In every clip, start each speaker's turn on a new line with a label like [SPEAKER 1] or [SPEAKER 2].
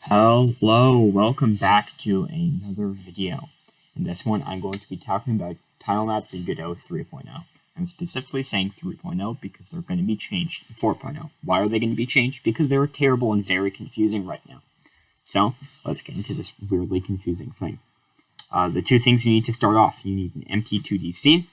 [SPEAKER 1] Hello, welcome back to another video. In this one, I'm going to be talking about tile maps in Godot 3.0. I'm specifically saying 3.0 because they're going to be changed in 4.0. Why are they going to be changed? Because they're terrible and very confusing right now. So, let's get into this weirdly confusing thing. The two things you need to start off, you need an empty 2D scene.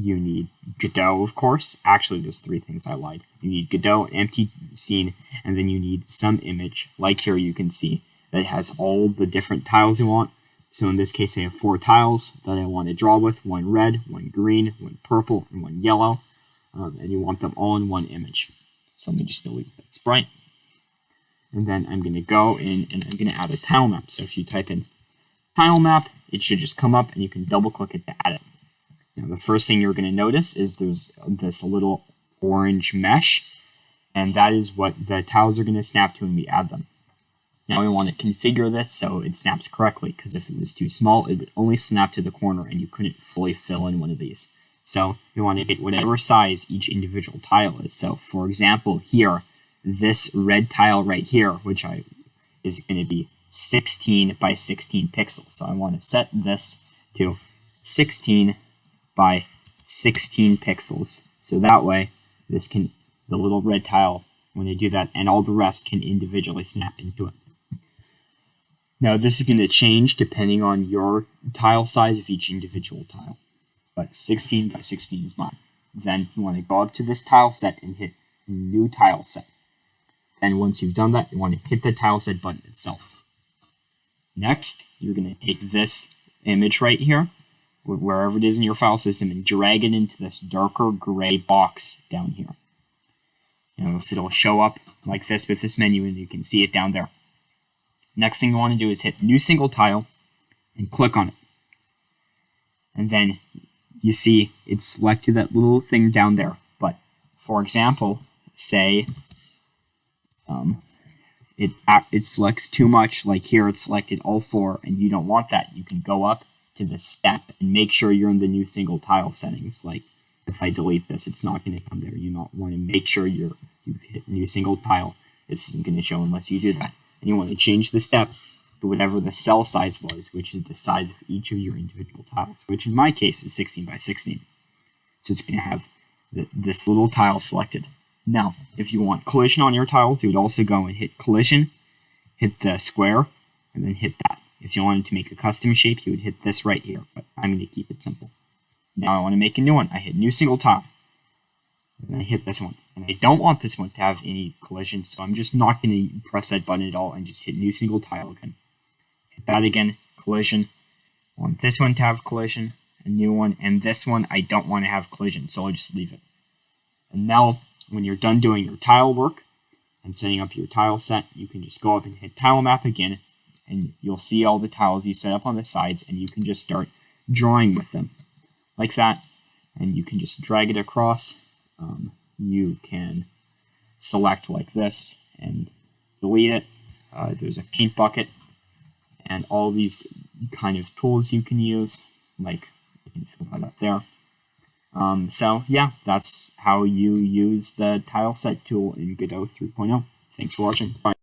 [SPEAKER 1] You need Godot, of course. Actually, there's three things, I lied. You need Godot, an empty scene, and then you need some image, like here you can see, that has all the different tiles you want. So in this case, I have 4 tiles that I want to draw with, one red, one green, one purple, and one yellow. And you want them all in one image. So let me just delete that sprite. And then I'm going to go in and I'm going to add a tile map. So if you type in tile map, it should just come up and you can double click it to add it. Now, the first thing you're going to notice is there's this little orange mesh, and that is what the tiles are going to snap to when we add them. Now we want to configure this so it snaps correctly, because if it was too small, it would only snap to the corner and you couldn't fully fill in one of these. So you want to get whatever size each individual tile is. So for example, here, this red tile right here, which is going to be 16 by 16 pixels. So I want to set this to 16 by 16 pixels. So that way, the little red tile, when I do that, and all the rest can individually snap into it. Now this is going to change depending on your tile size of each individual tile. But 16 by 16 is mine. Then you want to go up to this tile set and hit New Tile Set. And once you've done that, you want to hit the tile set button itself. Next, you're going to take this image right here, wherever it is in your file system, and drag it into this darker gray box down here. So it'll show up like this with this menu, and you can see it down there. Next thing you want to do is hit New Single Tile and click on it. And then you see it's selected that little thing down there. But for example, say it selects too much, like here it's selected all 4, and you don't want that. You can go up to this step and make sure you're in the new single tile settings. Like if I delete this, it's not going to come there. You want to make sure you've hit new single tile. This isn't going to show unless you do that. And you want to change the step to whatever the cell size was, which is the size of each of your individual tiles, which in my case is 16 by 16. So it's going to have this little tile selected. Now, if you want collision on your tiles, you would also go and hit collision, hit the square, and then hit that. If you wanted to make a custom shape, you would hit this right here, but I'm going to keep it simple. Now I want to make a new one. I hit New Single Tile, and I hit this one. And I don't want this one to have any collision, so I'm just not going to press that button at all and just hit New Single Tile again. Hit that again, collision. I want this one to have collision, a new one, and this one I don't want to have collision, so I'll just leave it. And now, when you're done doing your tile work and setting up your tile set, you can just go up and hit Tile Map again, and you'll see all the tiles you set up on the sides, and you can just start drawing with them like that, and you can just drag it across. You can select like this and delete it. There's a paint bucket and all these kind of tools you can use, like you can fill that up there. So yeah, that's how you use the tile set tool in Godot 3.0. Thanks for watching. Bye.